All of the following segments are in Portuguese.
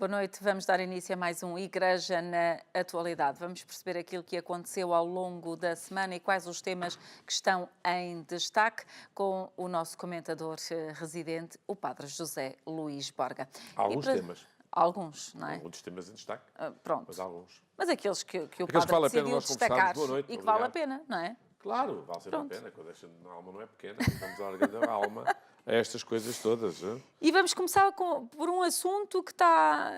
Boa noite. Vamos dar início a mais um Igreja na Atualidade. Vamos perceber aquilo que aconteceu ao longo da semana e quais os temas que estão em destaque com o nosso comentador residente, o Padre José Luís Borga. Alguns temas. Alguns, não é? Outros temas em destaque, pronto. mas alguns. Mas aqueles que o Aqueles Padre que vale a pena decidiu nós destacar conversarmos. Boa noite, e que obrigado. vale a pena, não é? Claro, vale sempre Pronto. a pena. Quando a alma não é pequena, vamos dar a grande alma a estas coisas todas. Hein? E vamos começar por um assunto que está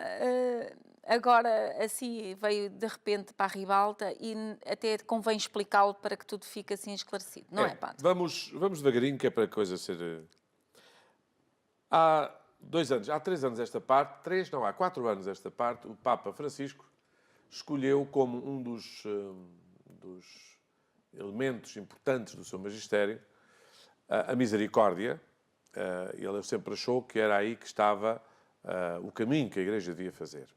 agora assim, veio de repente para a ribalta e até convém explicá-lo para que tudo fique assim esclarecido, não é, Padre? Vamos devagarinho, que é para a coisa ser... Há 3 anos esta parte, há 4 anos esta parte, o Papa Francisco escolheu como um dos elementos importantes do seu magistério a misericórdia. Ele sempre achou que era aí que estava o caminho que a Igreja devia fazer.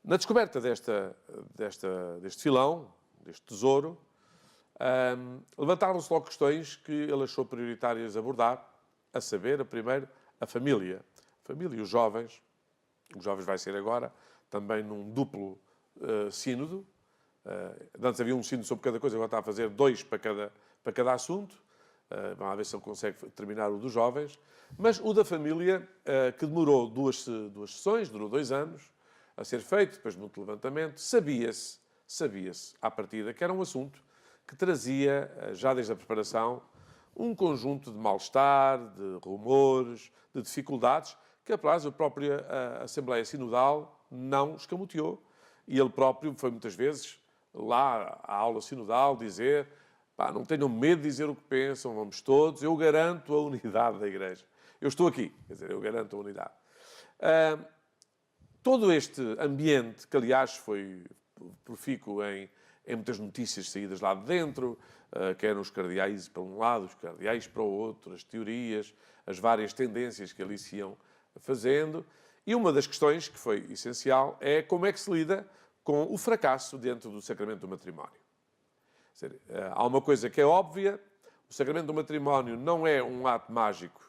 Na descoberta deste filão, deste tesouro, levantaram-se logo questões que ele achou prioritárias abordar, a saber, primeiro, a família. A família e os jovens. Os jovens vai ser agora também num duplo sínodo. Antes havia um sínodo sobre cada coisa, agora está a fazer 2 para cada assunto. Vamos ver se ele consegue terminar o dos jovens. Mas o da família, que demorou duas sessões, durou 2 anos a ser feito, depois de muito levantamento, sabia-se à partida que era um assunto que trazia, já desde a preparação, um conjunto de mal-estar, de rumores, de dificuldades, que a própria Assembleia Sinodal não escamoteou. E ele próprio foi muitas vezes lá à aula sinodal dizer: não tenham medo de dizer o que pensam, vamos todos, eu garanto a unidade da Igreja. Eu estou aqui, quer dizer, eu garanto a unidade. Todo este ambiente, que aliás foi profícuo em muitas notícias saídas lá de dentro, quer os cardeais para um lado, os cardeais para o outro, as teorias, as várias tendências que ali se iam fazendo. E uma das questões que foi essencial é como é que se lida com o fracasso dentro do sacramento do matrimónio. Há uma coisa que é óbvia: o sacramento do matrimónio não é um ato mágico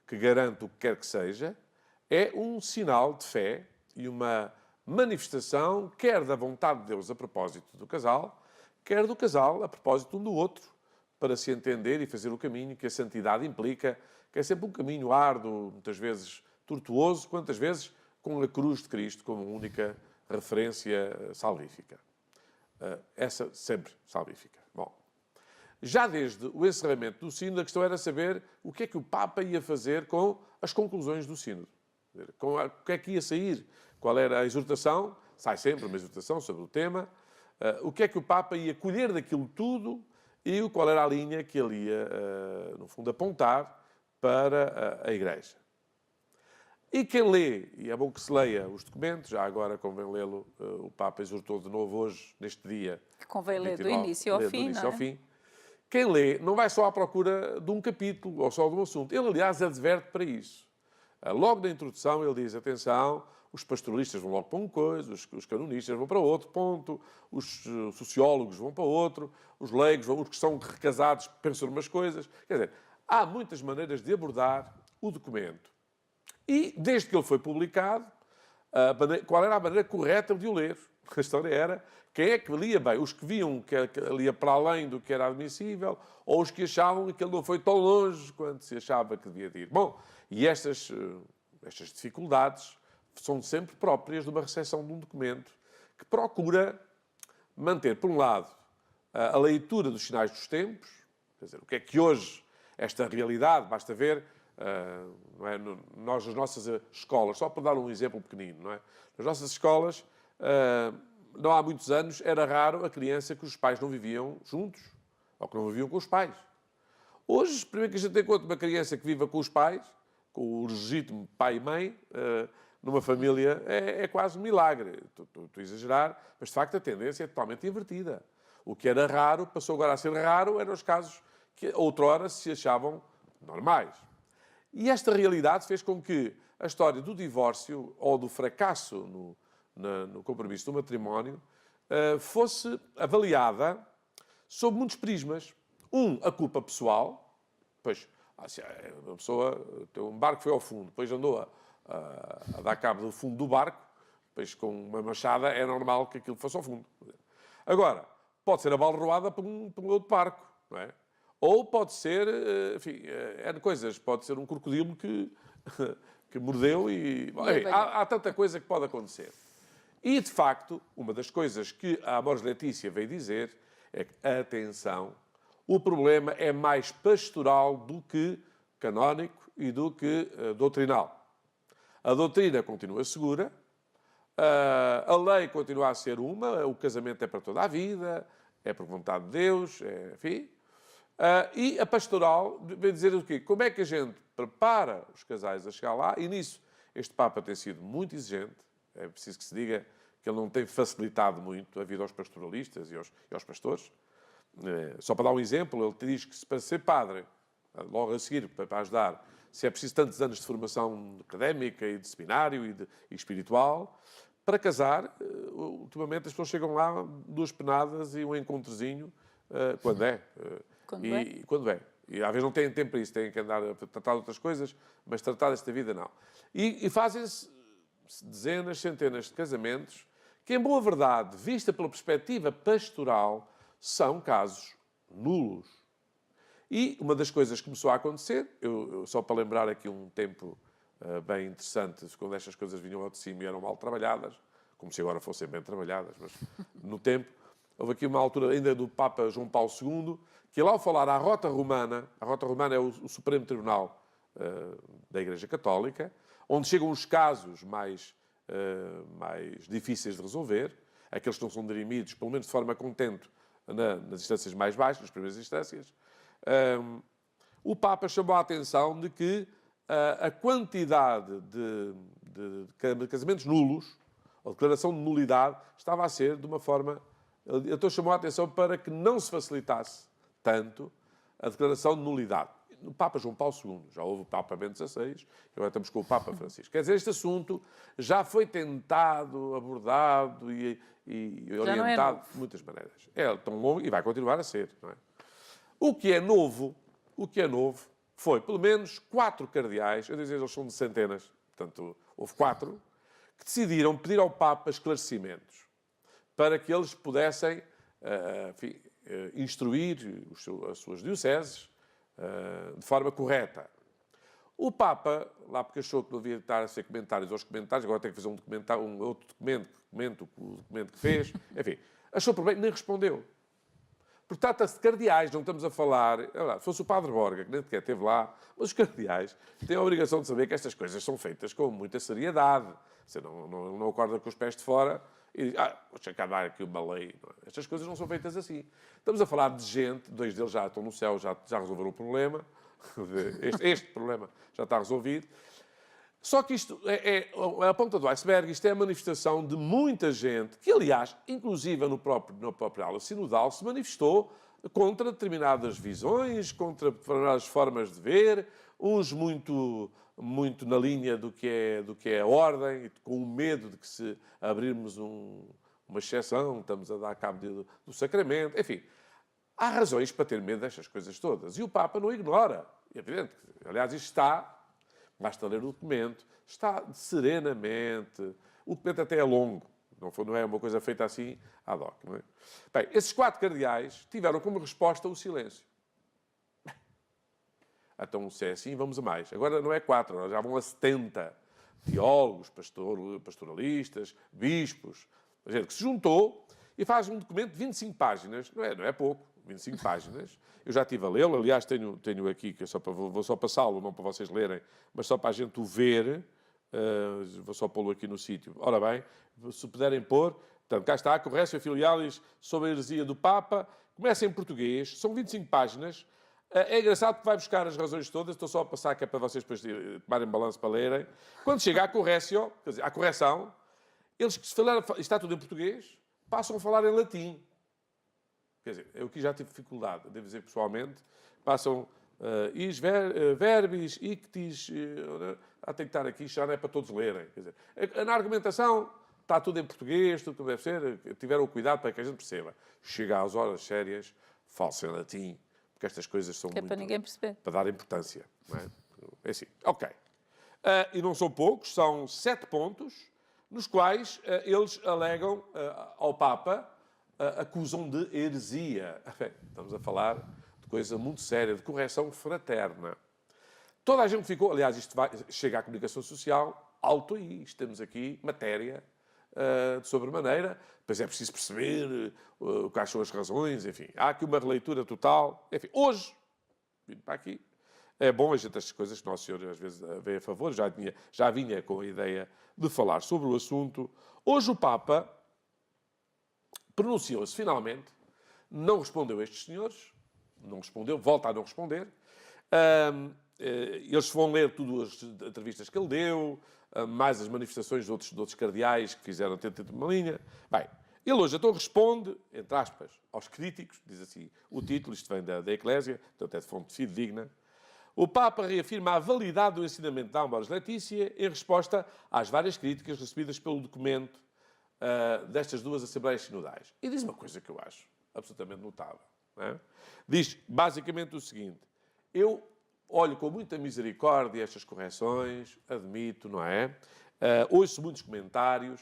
que garante o que quer que seja, é um sinal de fé e uma manifestação, quer da vontade de Deus a propósito do casal, quer do casal a propósito um do outro, para se entender e fazer o caminho que a santidade implica, que é sempre um caminho árduo, muitas vezes tortuoso, quantas vezes com a cruz de Cristo como única referência salvífica. Essa sempre salvífica. Bom, já desde o encerramento do sínodo, a questão era saber o que é que o Papa ia fazer com as conclusões do sínodo. O que é que ia sair? Qual era a exortação? Sai sempre uma exortação sobre o tema. O que é que o Papa ia colher daquilo tudo e qual era a linha que ele ia, no fundo, apontar para a Igreja. E quem lê, e é bom que se leia os documentos, já agora convém lê-lo, o Papa exortou de novo hoje, neste dia. Que convém ler 29, do início ao fim, não é? Quem lê não vai só à procura de um capítulo ou só de um assunto. Ele, aliás, adverte para isso. Logo na introdução ele diz: atenção, os pastoralistas vão logo para uma coisa, os canonistas vão para outro ponto, os sociólogos vão para outro, os leigos, os que são recasados pensam umas coisas. Quer dizer, há muitas maneiras de abordar o documento. E, desde que ele foi publicado, qual era a maneira correta de o ler? A história era: quem é que lia bem? Os que viam que lia para além do que era admissível, ou os que achavam que ele não foi tão longe quanto se achava que devia ir? Bom, e estas dificuldades são sempre próprias de uma recepção de um documento que procura manter, por um lado, a leitura dos sinais dos tempos, quer dizer, o que é que hoje esta realidade, basta ver, não é? Nós, nas nossas escolas, só para dar um exemplo pequenino, não é? Nas nossas escolas, não há muitos anos, era raro a criança que os pais não viviam juntos, ou que não viviam com os pais. Hoje, primeiro que a gente tem conta, uma criança que viva com os pais, com o legítimo pai e mãe, numa família, é quase um milagre. Estou a exagerar, mas de facto a tendência é totalmente invertida. O que era raro, passou agora a ser raro, eram os casos que outrora se achavam normais. E esta realidade fez com que a história do divórcio ou do fracasso no compromisso do matrimónio fosse avaliada sob muitos prismas. A culpa pessoal, pois a pessoa tem um barco que foi ao fundo, depois andou a dar cabo do fundo do barco, pois com uma machada é normal que aquilo fosse ao fundo. Agora, pode ser abalroada por um outro barco, não é? Ou pode ser, enfim, N coisas. Pode ser um crocodilo que, que mordeu e... Enfim, há tanta coisa que pode acontecer. E, de facto, uma das coisas que a Amoris Laetitia veio dizer é que, atenção, o problema é mais pastoral do que canónico e do que doutrinal. A doutrina continua segura, a lei continua a ser uma, o casamento é para toda a vida, é por vontade de Deus, enfim. E a pastoral vem dizer o quê? Como é que a gente prepara os casais a chegar lá? E nisso este Papa tem sido muito exigente. É preciso que se diga que ele não tem facilitado muito a vida aos pastoralistas e aos pastores. Só para dar um exemplo, ele diz que para ser padre, logo a seguir, para ajudar, se é preciso tantos anos de formação académica e de seminário e espiritual. Para casar, ultimamente as pessoas chegam lá 2 penadas e um encontrozinho, quando é. Quando é. E às vezes não têm tempo para isso, têm que andar a tratar de outras coisas, mas tratar desta vida não. E fazem-se dezenas, centenas de casamentos que, em boa verdade, vista pela perspectiva pastoral, são casos nulos. E uma das coisas que começou a acontecer, eu só para lembrar aqui um tempo bem interessante, quando estas coisas vinham ao de cima e eram mal trabalhadas, como se agora fossem bem trabalhadas, mas no tempo, houve aqui uma altura ainda do Papa João Paulo II, que lá ao falar à Rota Romana, a Rota Romana é o Supremo Tribunal da Igreja Católica, onde chegam os casos mais difíceis de resolver, aqueles que não são dirimidos, pelo menos de forma contente, nas instâncias mais baixas, nas primeiras instâncias. O Papa chamou a atenção de que a quantidade de casamentos nulos, ou declaração de nulidade, estava a ser de uma forma... Então chamou a atenção para que não se facilitasse tanto a declaração de nulidade. O Papa João Paulo II, já houve o Papa Bento XVI, agora estamos com o Papa Francisco. Quer dizer, este assunto já foi tentado, abordado e orientado de muitas maneiras. É tão longo e vai continuar a ser, não é? O que é novo foi, pelo menos, 4 cardeais, eu dizer, eles são de centenas, portanto, houve 4, que decidiram pedir ao Papa esclarecimentos para que eles pudessem, enfim, instruir as suas dioceses de forma correta. O Papa, lá porque achou que não devia estar a ser comentários aos comentários, agora tem que fazer um outro documento que comente o documento que fez, enfim, achou por bem, nem respondeu. Porque trata-se de cardeais, não estamos a falar... Se fosse o Padre Borga, que nem sequer esteve lá, mas os cardeais têm a obrigação de saber que estas coisas são feitas com muita seriedade. Você não acorda com os pés de fora e diz, vou acabar aqui uma lei. Estas coisas não são feitas assim. Estamos a falar de gente, 2 deles já estão no céu, já resolveram o problema. Este problema já está resolvido. Só que isto é a ponta do iceberg, isto é a manifestação de muita gente que, aliás, inclusive na própria aula sinodal, se manifestou contra determinadas visões, contra determinadas formas de ver, uns muito na linha do que é a ordem, com o medo de que se abrirmos uma exceção, estamos a dar cabo do sacramento, enfim. Há razões para ter medo destas coisas todas. E o Papa não ignora. É evidente. Aliás, isto está... Basta ler o documento, está serenamente. O documento até é longo, não é uma coisa feita assim ad hoc. Não é? Bem, esses 4 cardeais tiveram como resposta o silêncio. Então, se é assim, vamos a mais. Agora não é 4, já vão a 70 teólogos, pastoralistas, bispos. A gente que se juntou e faz um documento de 25 páginas. Não é pouco, 25 páginas. Eu já estive a lê-lo, aliás, tenho aqui, que vou só passá-lo, não para vocês lerem, mas só para a gente o ver. Vou só pô-lo aqui no sítio. Ora bem, se puderem pôr, portanto, cá está, Correxio Filialis sobre a heresia do Papa. Começa em português, são 25 páginas. É engraçado porque vai buscar as razões todas, estou só a passar que é para vocês depois tomarem balanço para lerem. Quando chega à Correxio, quer dizer, à correção, eles que se falaram, está tudo em português, passam a falar em latim. Quer dizer, eu aqui já tive dificuldade, devo dizer pessoalmente, passam is verbis, ictis, tem que estar aqui, já não é para todos lerem. Quer dizer, na argumentação está tudo em português, tudo como deve ser, tiveram o cuidado para que a gente perceba. Chega às horas sérias, fala-se em latim, porque estas coisas são muito... para ninguém perceber. Para dar importância. Não é? É assim, ok. E não são poucos, são 7 pontos, nos quais eles alegam ao Papa, acusam de heresia. Bem, estamos a falar de coisa muito séria, de correção fraterna. Toda a gente ficou, aliás, isto chega à comunicação social, alto aí, temos aqui matéria de sobremaneira, depois é preciso perceber quais são as razões, enfim, há aqui uma releitura total. Enfim, hoje, vindo para aqui, é bom a gente, estas coisas que Nosso Senhor às vezes vê a favor, já vinha com a ideia de falar sobre o assunto. Hoje o Papa pronunciou-se finalmente, não respondeu a estes senhores, não respondeu, volta a não responder. Eles vão ler tudo as entrevistas que ele deu, mais as manifestações de outros cardeais que fizeram ter uma linha. Bem, ele hoje então responde, entre aspas, aos críticos, diz assim o título, isto vem da Eclésia, portanto é de fonte fidedigna. O Papa reafirma a validade do ensinamento da Amoris Laetitia em resposta às várias críticas recebidas pelo documento destas duas Assembleias Sinodais. E diz uma coisa que eu acho absolutamente notável. Não é? Diz basicamente o seguinte: eu olho com muita misericórdia estas correções, admito, não é? Ouço muitos comentários,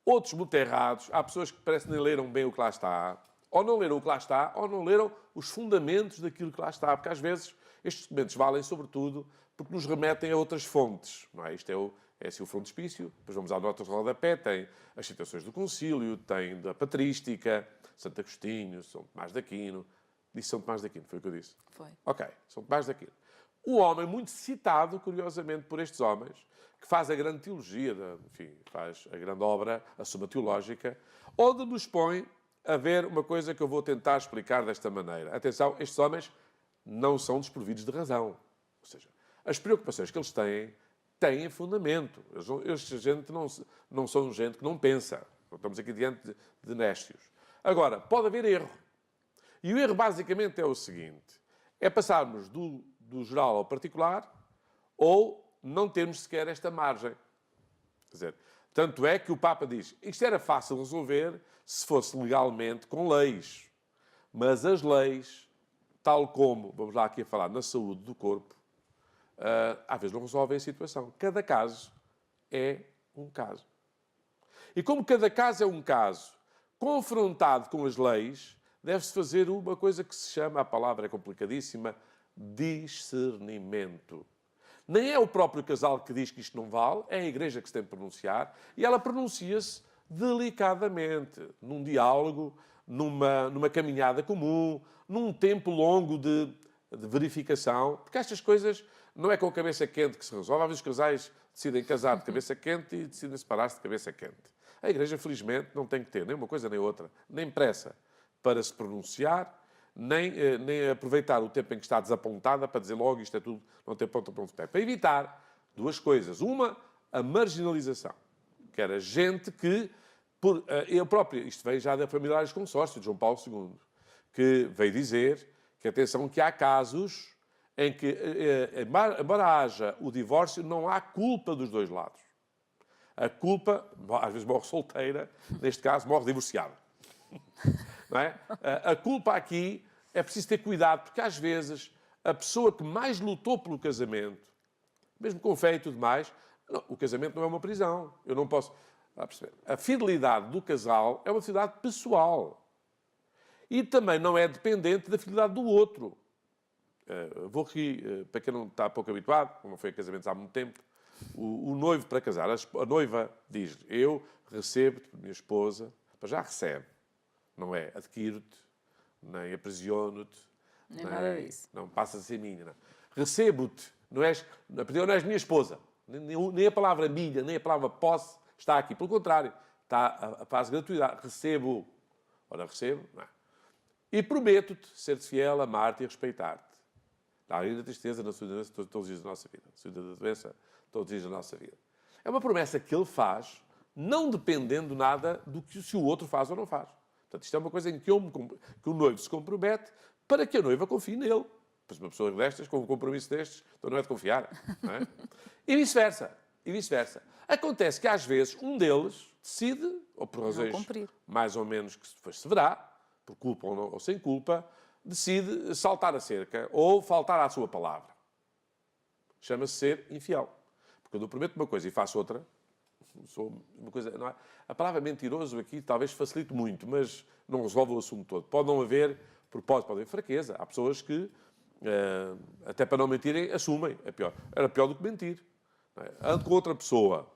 outros muito errados. Há pessoas que parece que nem leram bem o que lá está. Ou não leram o que lá está, ou não leram os fundamentos daquilo que lá está. Porque às vezes estes documentos valem, sobretudo, porque nos remetem a outras fontes. Não é? Isto é assim o frontispício. Depois vamos à nota de rodapé, tem as citações do Concílio, tem da Patrística, Santo Agostinho, São Tomás de Aquino. Disse São Tomás de Aquino, foi o que eu disse? Foi. Ok, São Tomás de Aquino. O homem muito citado, curiosamente, por estes homens, que faz a grande teologia, enfim, faz a grande obra, a Suma Teológica, onde nos põe a ver uma coisa que eu vou tentar explicar desta maneira. Atenção, estes homens não são desprovidos de razão. Ou seja, as preocupações que eles têm fundamento. Esta gente não são gente que não pensa. Estamos aqui diante de néstios. Agora, pode haver erro. E o erro basicamente é o seguinte: é passarmos do geral ao particular ou não termos sequer esta margem. Quer dizer, tanto é que o Papa diz, isto era fácil resolver se fosse legalmente com leis. Mas as leis, tal como, vamos lá aqui a falar, na saúde do corpo, às vezes não resolvem a situação. Cada caso é um caso. E como cada caso é um caso, confrontado com as leis, deve-se fazer uma coisa que se chama, a palavra é complicadíssima, discernimento. Nem é o próprio casal que diz que isto não vale, é a Igreja que se tem de pronunciar, e ela pronuncia-se delicadamente, num diálogo, numa caminhada comum, num tempo longo de verificação, porque estas coisas não é com a cabeça quente que se resolve. Às vezes os casais decidem casar de cabeça quente e decidem separar-se de cabeça quente. A Igreja, felizmente, não tem que ter nem uma coisa nem outra, nem pressa para se pronunciar, nem aproveitar o tempo em que está desapontada para dizer logo isto é tudo, não tem ponto a pontapé. Para evitar duas coisas. Uma, a marginalização. Que era gente que, eu próprio, isto veio já da Familiares Consórcio, de João Paulo II, que veio dizer que, atenção, que há casos em que, embora haja o divórcio, não há culpa dos dois lados. A culpa, às vezes morre solteira, neste caso morre divorciada. Não é? A culpa aqui é preciso ter cuidado, porque às vezes a pessoa que mais lutou pelo casamento, mesmo com fé e tudo mais, não, o casamento não é uma prisão. Eu não posso... A fidelidade do casal é uma fidelidade pessoal. E também não é dependente da fidelidade do outro. Vou aqui, para quem não está pouco habituado, como não foi a casamentos há muito tempo, o noivo para casar, a noiva diz-lhe, eu recebo-te, minha esposa, já recebe. Não é adquiro-te, nem aprisiono-te, nem nada disso. Não passas a ser minha. Não. Recebo-te, não és minha esposa. Nem a palavra minha, nem a palavra posse está aqui. Pelo contrário, está a fase de gratuidade. Recebo. Ora, recebo, não é? E prometo-te ser-te fiel, amar-te e respeitar-te. Na alegria da tristeza, na sua doença, todos os dias da nossa vida. Na sua da doença, todos os dias da nossa vida. É uma promessa que ele faz, não dependendo nada do que se o outro faz ou não faz. Portanto, isto é uma coisa em que o noivo se compromete para que a noiva confie nele. Pois uma pessoa destas, com um compromisso destes, então não é de confiar. Não é? E vice-versa. E vice-versa. Acontece que, às vezes, um deles decide, ou por razões mais ou menos que depois se verá, por culpa ou sem culpa, decide saltar a cerca ou faltar à sua palavra. Chama-se ser infiel. Porque quando eu prometo uma coisa e faço outra, sou uma coisa... Não é? A palavra mentiroso aqui talvez facilite muito, mas não resolve o assunto todo. Pode não haver propósito, pode haver fraqueza. Há pessoas que, até para não mentirem, assumem. É pior. Era pior do que mentir. Não é? Ando com outra pessoa.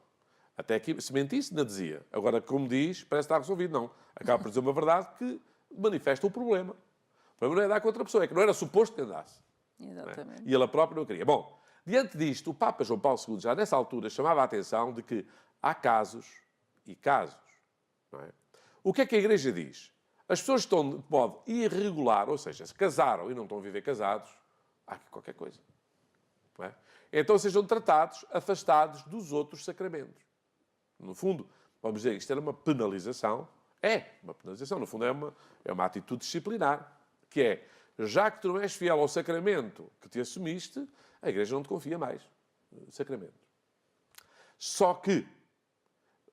Até aqui, se mentisse, não dizia. Agora, como diz, parece estar resolvido. Não. Acaba por dizer uma verdade que manifesta o problema. O problema não é andar com outra pessoa, é que não era suposto que andasse. Exatamente. E ele própria não queria. Bom, diante disto, o Papa João Paulo II, já nessa altura, chamava a atenção de que há casos e casos. Não é? O que é que a Igreja diz? As pessoas estão de modo irregular, ou seja, se casaram e não estão a viver casados, há aqui qualquer coisa. Não é? Então sejam tratados, afastados dos outros sacramentos. No fundo, vamos dizer, isto era uma penalização. É uma penalização. No fundo, é uma atitude disciplinar, que é, já que tu não és fiel ao sacramento que te assumiste, a Igreja não te confia mais sacramento. Só que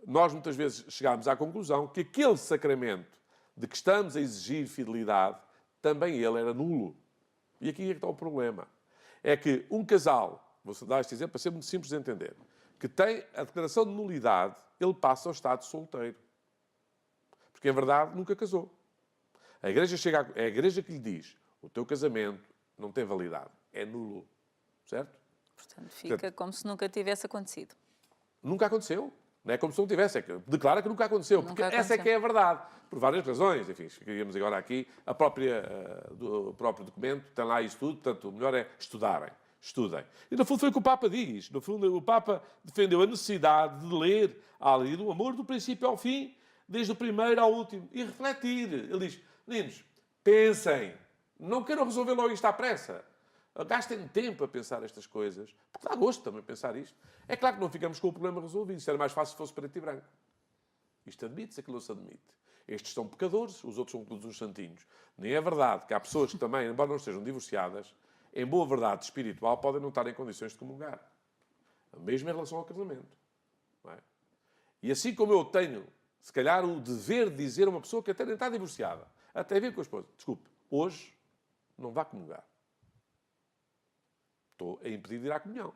nós muitas vezes chegámos à conclusão que aquele sacramento de que estamos a exigir fidelidade, também ele era nulo. E aqui é que está o problema. É que um casal, vou dar este exemplo para ser muito simples de entender, que tem a declaração de nulidade, ele passa ao estado solteiro. Porque, em verdade, nunca casou. É a Igreja que lhe diz, o teu casamento não tem validade, é nulo. Certo? Portanto, fica como se nunca tivesse acontecido. Nunca aconteceu. Não é como se não tivesse. É que declara que nunca aconteceu. Porque essa é que é a verdade. Por várias razões. Enfim, queríamos agora aqui. O próprio documento tem lá isso tudo. Portanto, o melhor é estudarem. Estudem. E, no fundo, foi o que o Papa diz. No fundo, o Papa defendeu a necessidade de ler ali do amor do princípio ao fim, desde o primeiro ao último. E refletir. Ele diz, meninos, pensem. Não queiram resolver logo isto à pressa. Gastem tempo a pensar estas coisas, porque dá gosto também pensar isto. É claro que não ficamos com o problema resolvido. Isto era mais fácil se fosse preto e branco. Isto admite-se, aquilo não se admite. Estes são pecadores, os outros são todos uns santinhos. Nem é verdade que há pessoas que também, embora não estejam divorciadas, em boa verdade espiritual, podem não estar em condições de comungar. Mesmo em relação ao casamento. Não é? E assim como eu tenho, se calhar, o dever de dizer a uma pessoa que até nem está divorciada, até vir com a esposa, desculpe, hoje não vá comungar. Estou a impedir de ir à comunhão.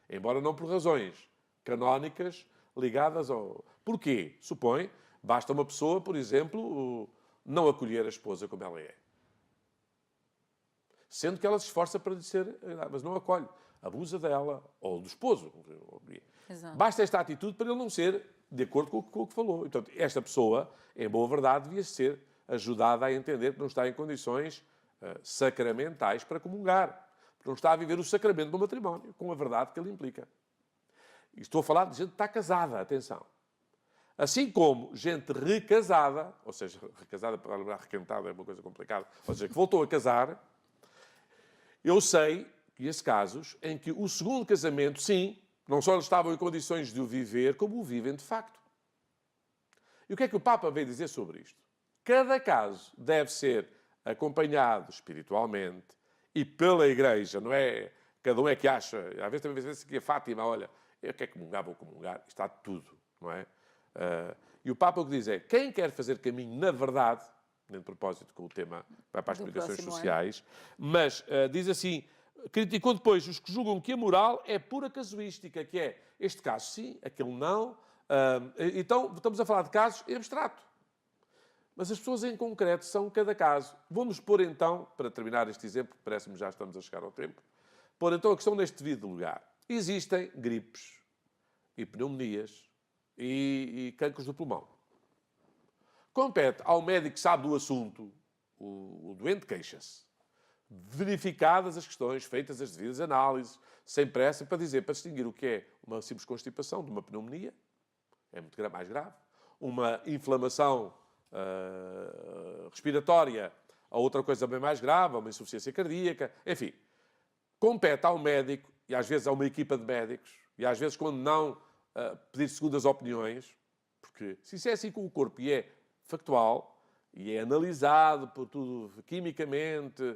Embora não por razões canónicas ligadas ao... Porquê? Supõe, basta uma pessoa, por exemplo, não acolher a esposa como ela é. Sendo que ela se esforça para lhe ser... Mas não acolhe. Abusa dela, ou do esposo. Exato. Basta esta atitude para ele não ser de acordo com o que falou. Então, esta pessoa, em boa verdade, devia ser ajudada a entender que não está em condições sacramentais para comungar. Não está a viver o sacramento do matrimónio, com a verdade que ele implica. E estou a falar de gente que está casada, atenção. Assim como gente recasada, ou seja, recasada, para lembrar requentada é uma coisa complicada, ou seja, que voltou a casar, eu sei que esses casos em que o segundo casamento, sim, não só eles estavam em condições de o viver, como o vivem de facto. E o que é que o Papa veio dizer sobre isto? Cada caso deve ser acompanhado espiritualmente, e pela Igreja, não é? Cada um é que acha. Às vezes também vê-se que a Fátima, olha, eu quero comungar, vou comungar. Está tudo, não é? E o Papa o que diz é, quem quer fazer caminho na verdade, nem de propósito com o tema, vai para as explicações sociais, mas diz assim, criticou depois os que julgam que a moral é pura casuística, que é, este caso sim, aquele não. Então, estamos a falar de casos em abstrato. Mas as pessoas em concreto são cada caso. Vamos pôr então, para terminar este exemplo, parece-me já estamos a chegar ao tempo, pôr então a questão neste devido lugar. Existem gripes e pneumonias e cancros do pulmão. Compete ao médico que sabe do assunto, o doente queixa-se, verificadas as questões, feitas as devidas análises, sem pressa, para distinguir o que é uma simples constipação de uma pneumonia, é muito mais grave, uma inflamação respiratória, a outra coisa bem mais grave, uma insuficiência cardíaca, enfim. Compete ao médico, e às vezes a uma equipa de médicos, e às vezes quando não pedir segundas opiniões, porque se isso é assim com o corpo e é factual, e é analisado por tudo quimicamente,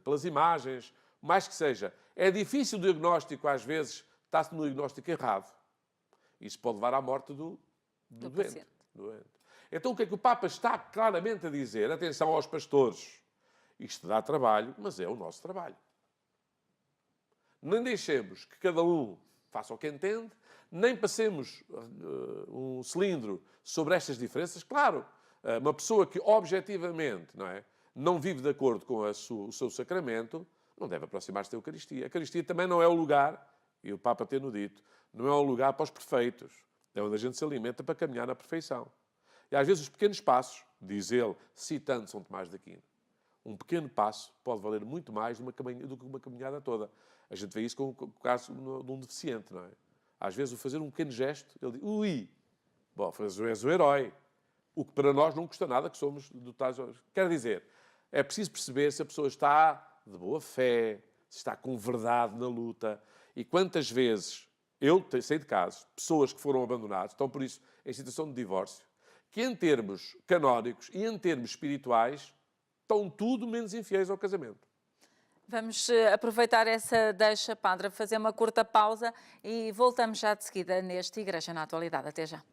pelas imagens, mais que seja, é difícil o diagnóstico, às vezes está-se no diagnóstico errado. Isso pode levar à morte do doente. Então, o que é que o Papa está claramente a dizer? Atenção aos pastores. Isto dá trabalho, mas é o nosso trabalho. Não deixemos que cada um faça o que entende, nem passemos um cilindro sobre estas diferenças. Claro, uma pessoa que objetivamente não vive de acordo com o seu sacramento, não deve aproximar-se da Eucaristia. A Eucaristia também não é o lugar, e o Papa tem-no dito, não é o lugar para os perfeitos. É onde a gente se alimenta para caminhar na perfeição. E às vezes os pequenos passos, diz ele, citando São Tomás de Aquino, um pequeno passo pode valer muito mais do que uma caminhada toda. A gente vê isso com o caso de um deficiente, não é? Às vezes, o fazer um pequeno gesto, ele diz, ui, bom, és o herói. O que para nós não custa nada, que somos dotados. Quer dizer, é preciso perceber se a pessoa está de boa fé, se está com verdade na luta. E quantas vezes, eu sei de casos, pessoas que foram abandonadas, estão por isso em situação de divórcio, que em termos canónicos e em termos espirituais, estão tudo menos infiéis ao casamento. Vamos aproveitar essa deixa, Padre, fazer uma curta pausa e voltamos já de seguida neste Igreja na Atualidade. Até já.